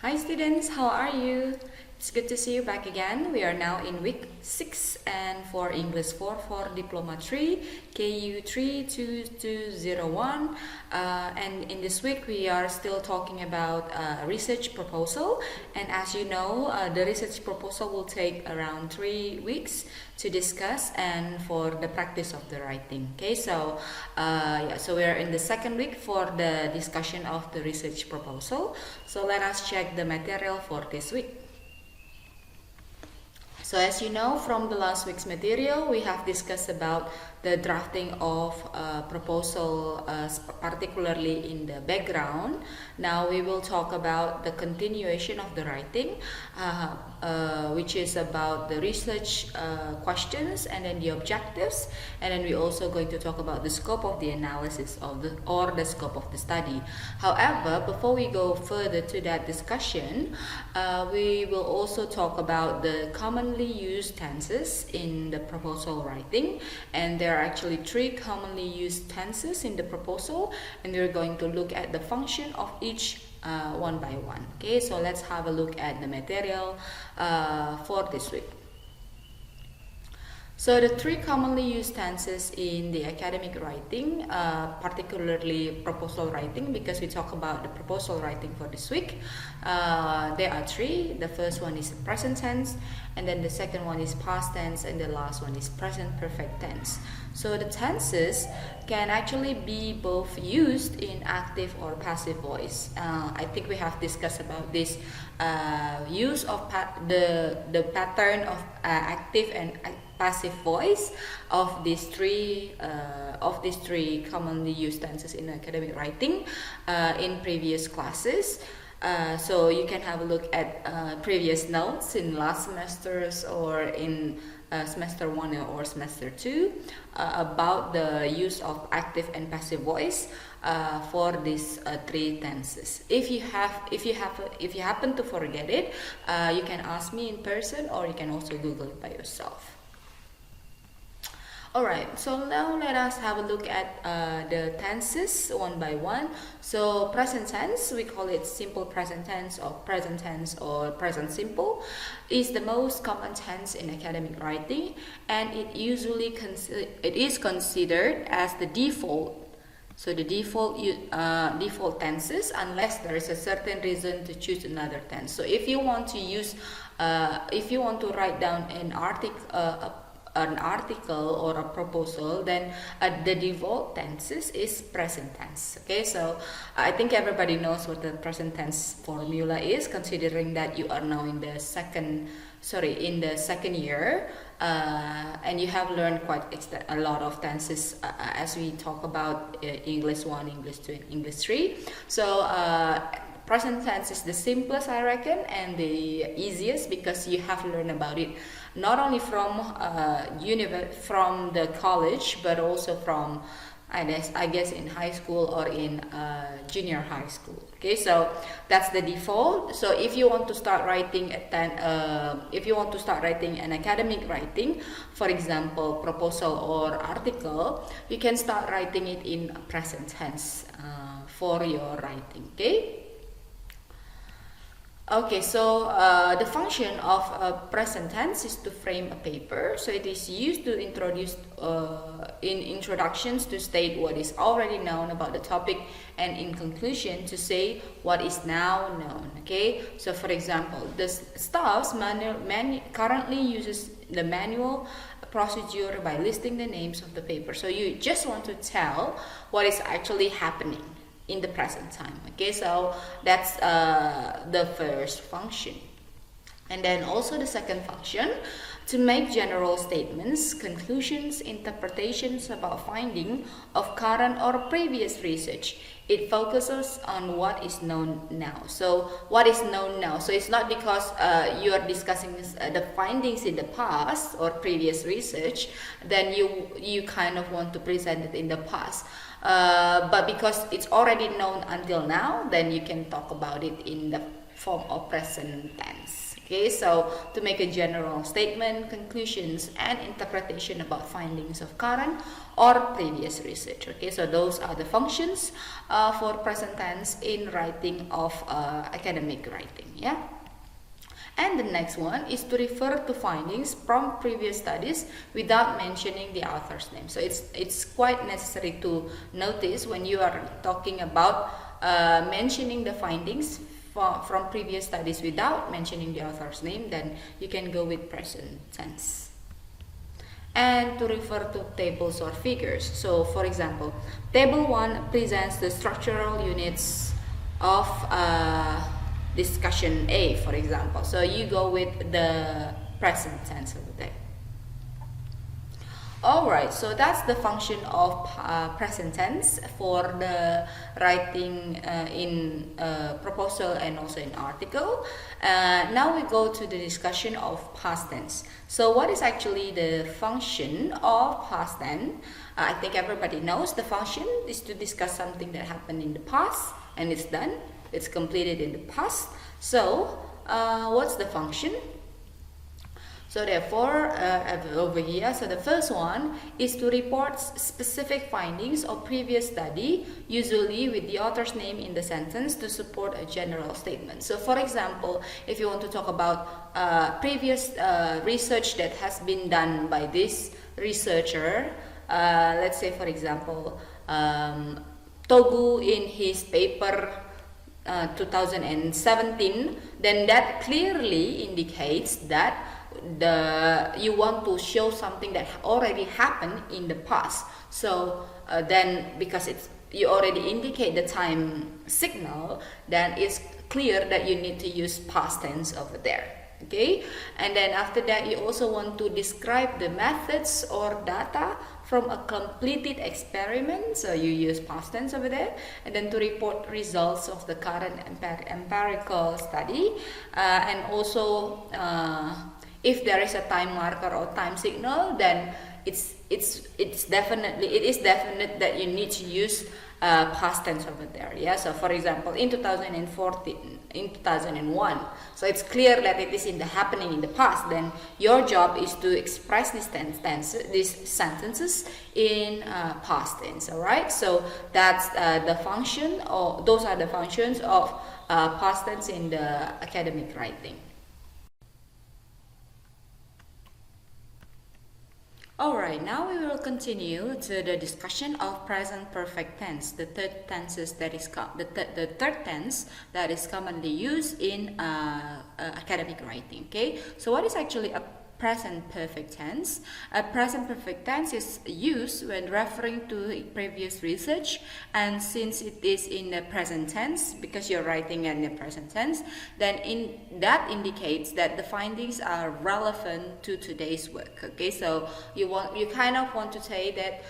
Hi students, how are you? It's good to see you back again. We are now in week 6 and for English 4 for Diploma 3, KU32201. And in this week we are still talking about research proposal. And as you know, the research proposal will take around 3 weeks to discuss and for the practice of the writing. Okay, so so we are in the second week for the discussion of the research proposal. So let us check the material for this week. So as you know from the last week's material, we have discussed about the drafting of proposal, particularly in the background. Now we will talk about the continuation of the writing, which is about the research questions and then the objectives, and then we're also going to talk about the scope of the analysis of the scope of the study. However, before we go further to that discussion, we will also talk about the commonly used tenses in the proposal writing, and there are actually 3 commonly used tenses in the proposal, and we're going to look at the function of each one by one. Okay, so let's have a look at the material for this week. So the 3 commonly used tenses in the academic writing, particularly proposal writing, because we talk about the proposal writing for this week, there are 3. The first one is present tense, and then the second one is past tense, and the last one is present perfect tense. So the tenses can actually be both used in active or passive voice. I think we have discussed about this use of the pattern of active and passive voice of these three commonly used tenses in academic writing in previous classes. So you can have a look at previous notes in last semesters or in semester 1 or semester 2 about the use of active and passive voice for these 3 tenses. If you happen to forget it, you can ask me in person, or you can also Google it by yourself. Alright, so now let us have a look at the tenses one by one. So present tense, we call it simple present tense or present simple, is the most common tense in academic writing, and it is considered as the default. So the default tenses, unless there is a certain reason to choose another tense. So if you want to use, if you want to write down an article or a proposal, then the default tenses is present tense. Okay, so I think everybody knows what the present tense formula is, considering that you are now in the second year, and you have learned quite a lot of tenses as we talk about English 1, English 2, and English 3. So present tense is the simplest, I reckon, and the easiest, because you have learned about it not only from from the college, but also from I guess in high school or in junior high school. Okay, so that's the default. So if you want to start writing an academic writing, for example, proposal or article, you can start writing it in present tense for your writing. Okay, so the function of present tense is to frame a paper. So it is used to introduce in introductions to state what is already known about the topic, and in conclusion to say what is now known. Okay, so for example, the staffs currently uses the manual procedure by listing the names of the paper. So you just want to tell what is actually happening in the present time. Okay, so that's the first function. And then also the second function, to make general statements, conclusions, interpretations about finding of current or previous research. It focuses on what is known now. So what is known now? So it's not because you are discussing the findings in the past or previous research, then you kind of want to present it in the past. But because it's already known until now, then you can talk about it in the form of present tense. Okay, so to make a general statement, conclusions, and interpretation about findings of current or previous research. Okay, so those are the functions for present tense in writing of academic writing. Yeah. And the next one is to refer to findings from previous studies without mentioning the author's name. So it's quite necessary to notice when you are talking about mentioning the findings from previous studies without mentioning the author's name, then you can go with present tense. And to refer to tables or figures. So for example, table 1 presents the structural units of discussion A, for example. So you go with the present tense over there. Alright, so that's the function of present tense for the writing in proposal and also in article. Now we go to the discussion of past tense. So what is actually the function of past tense? I think everybody knows the function is to discuss something that happened in the past and it's done. It's completed in the past. So what's the function? So therefore, over here, so the first one is to report specific findings of previous study, usually with the author's name in the sentence to support a general statement. So for example, if you want to talk about previous research that has been done by this researcher, let's say for example, Togu in his paper 2017, then that clearly indicates that you want to show something that already happened in the past. So then because you already indicate the time signal, then it's clear that you need to use past tense over there. Okay, and then after that you also want to describe the methods or data from a completed experiment, so you use past tense over there, and then to report results of the current empirical study, and also if there is a time marker or time signal, then it is definite that you need to use past tense over there. Yeah, so for example, in 2014, in 2001, so it's clear that it is happening in the past. Then your job is to express these sentences in past tense. All right, so that's the function, or those are the functions of past tense in the academic writing. Alright, now we will continue to the discussion of present perfect tense, the third tense that is commonly used in academic writing. Okay, so what is actually a present perfect tense? A present perfect tense is used when referring to previous research, and since it is in the present tense, because you're writing in the present tense, then that indicates that the findings are relevant to today's work. Okay, so you kind of want to say that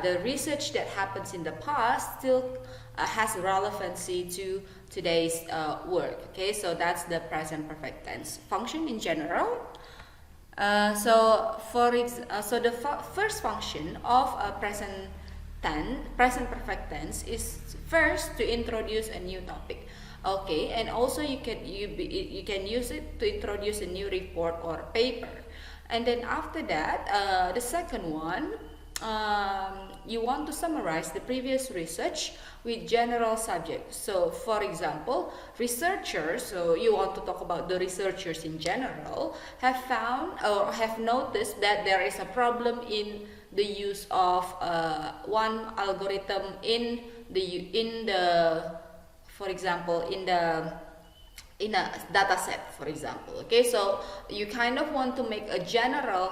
the research that happens in the past still has relevancy to today's work. Okay, so that's the present perfect tense function in general. So the first function of a present perfect tense is first to introduce a new topic. Okay, and also you can use it to introduce a new report or paper. And then after that, the second one, you want to summarize the previous research with general subjects. So for example, researchers, so you want to talk about the researchers in general, have found or have noticed that there is a problem in the use of one algorithm in a data set, for example. Okay, so you kind of want to make a general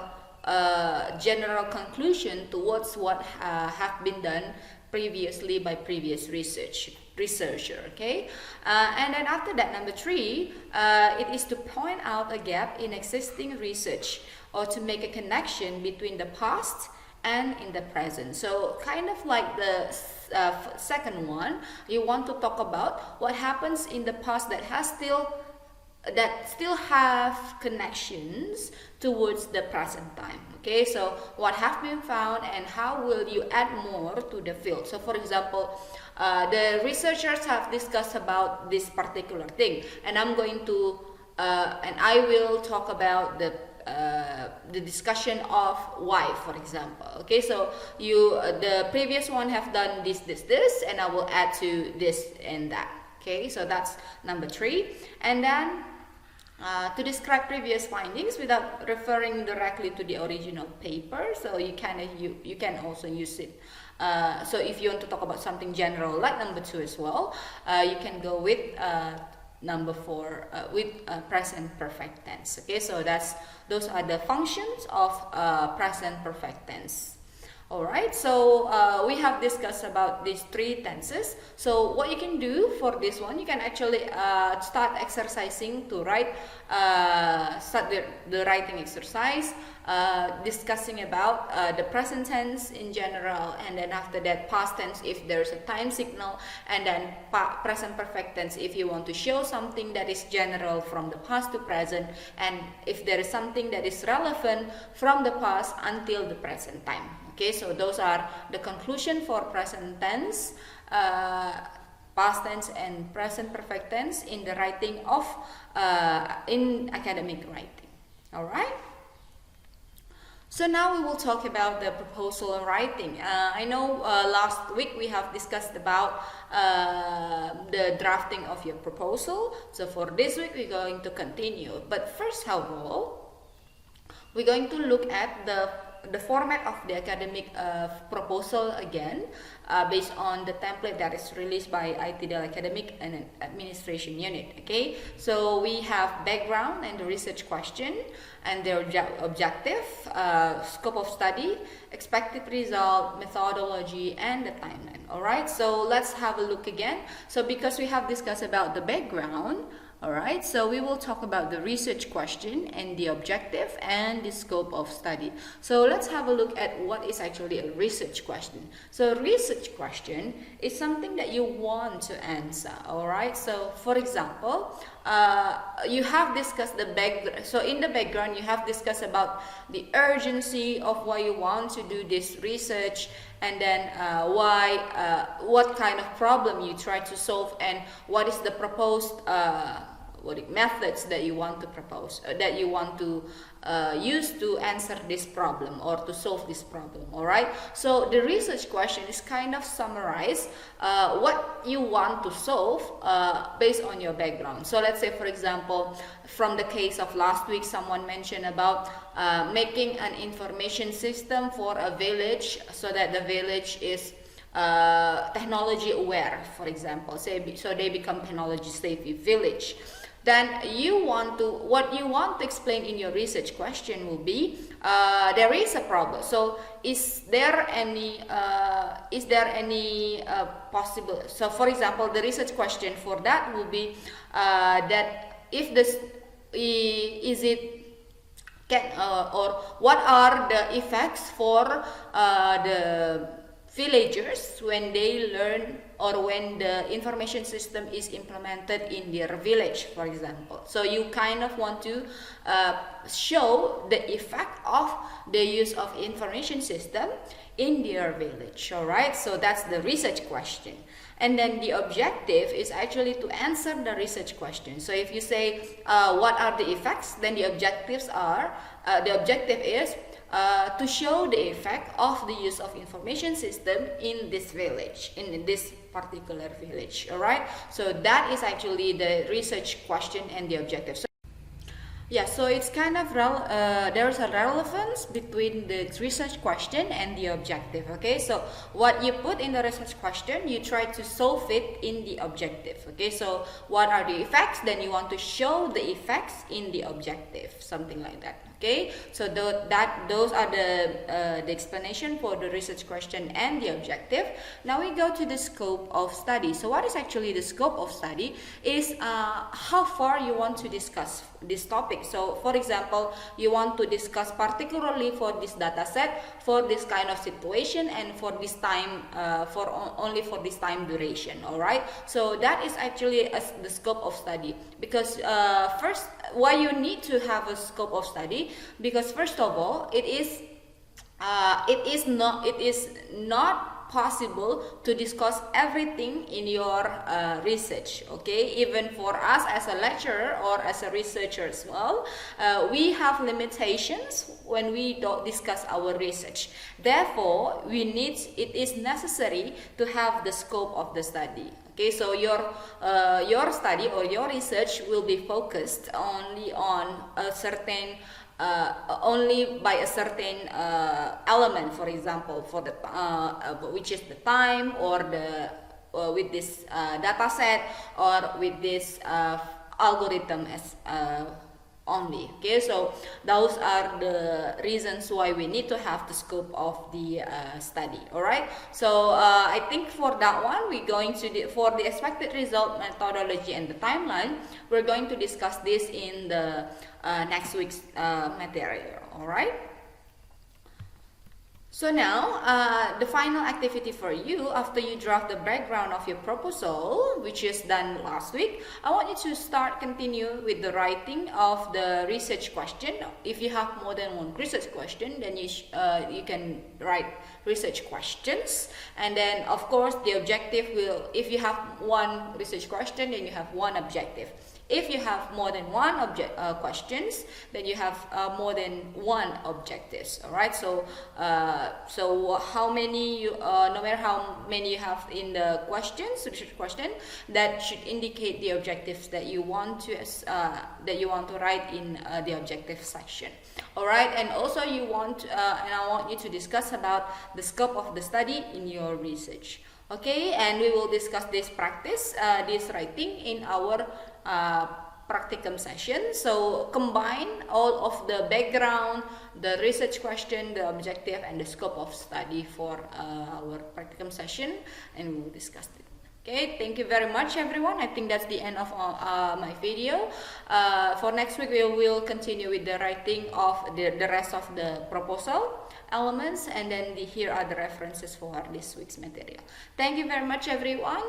conclusion towards what have been done previously by previous researcher. Okay, and then after that, number 3, it is to point out a gap in existing research or to make a connection between the past and in the present. So kind of like the second one, you want to talk about what happens in the past that still have connections towards the present time. Okay, so what have been found and how will you add more to the field. So for example, the researchers have discussed about this particular thing, and I'm going to and I will talk about the discussion of why, for example. Okay, so the previous one have done this, and I will add to this and that. Okay, so that's number 3. And then to describe previous findings without referring directly to the original paper, so you can also use it. So if you want to talk about something general like number 2 as well, you can go with number 4 with present perfect tense. Okay, so those are the functions of present perfect tense. Alright, so we have discussed about these 3 tenses. So what you can do for this one, you can actually start exercising to write, start the writing exercise, discussing about the present tense in general, and then after that past tense if there's a time signal, and then present perfect tense if you want to show something that is general from the past to present, and if there is something that is relevant from the past until the present time. Okay, so those are the conclusion for present tense, past tense, and present perfect tense in the writing of in academic writing. All right. So now we will talk about the proposal writing. I know last week we have discussed about the drafting of your proposal. So for this week we're going to continue. But first of all, we're going to look at the format of the academic proposal again, based on the template that is released by ITDL Academic and Administration Unit. Okay, so we have background and the research question and their objective, scope of study, expected result, methodology, and the timeline. All right, so let's have a look again. So because we have discussed about the background, alright, so we will talk about the research question and the objective and the scope of study. So let's have a look at what is actually a research question. So a research question is something that you want to answer, alright? So for example, you have discussed the background. So in the background, you have discussed about the urgency of why you want to do this research, and then what kind of problem you try to solve, and what is the proposed methods that you want to propose, that you want to use to answer this problem or to solve this problem. All right, so the research question is kind of summarize what you want to solve based on your background. So let's say, for example, from the case of last week, someone mentioned about making an information system for a village so that the village is technology aware, for example, so they become technology savvy village. Then what you want to explain in your research question will be there is a problem. So is there any possible? So for example, the research question for that will be that if this is it can or what are the effects for the villagers when they learn or when the information system is implemented in their village, for example. So you kind of want to show the effect of the use of information system in their village. All right, so that's the research question. And then the objective is actually to answer the research question. So if you say what are the effects, then the objective is to show the effect of the use of information system in this village, in this particular village. All right, so that is actually the research question and the objective. So yeah, so it's kind of there's a relevance between the research question and the objective. Okay, so what you put in the research question, you try to solve it in the objective. Okay, so what are the effects? Then you want to show the effects in the objective, something like that. Okay, so those are the explanation for the research question and the objective. Now we go to the scope of study. So what is actually the scope of study is how far you want to discuss this topic. So for example, you want to discuss particularly for this data set, for this kind of situation, and for this time, only for this time duration. All right, so that is actually the scope of study. Because first, why you need to have a scope of study? Because first of all, it is not possible to discuss everything in your research. Okay, even for us as a lecturer or as a researcher as well, we have limitations when we don't discuss our research. Therefore, it is necessary to have the scope of the study. Okay, so your study or your research will be focused only on a certain only by a certain element, for example, for the which is the time, or the with this data set, or with this algorithm as only. Okay, so those are the reasons why we need to have the scope of the study. All right, so I think for that one, we're going to for the expected result methodology and the timeline, we're going to discuss this in the next week's material. All right. So now, the final activity for you after you draft the background of your proposal, which is done last week, I want you to continue with the writing of the research question. If you have more than one research question, then you can write research questions. And then, of course, the objective will, if you have one research question, then you have one objective. If you have more than one questions, then you have more than one objectives. All right. So, how many no matter how many you have in the questions, research question, that should indicate the objectives that you want to write in the objective section. All right. And also you want, and I want you to discuss about the scope of the study in your research. Okay, and we will discuss this writing in our practicum session. So combine all of the background, the research question, the objective, and the scope of study for our practicum session, and we will discuss it. Okay, thank you very much, everyone. I think that's the end of my video. For next week, we will continue with the writing of the rest of the proposal elements, and then here are the references for this week's material. Thank you very much, everyone.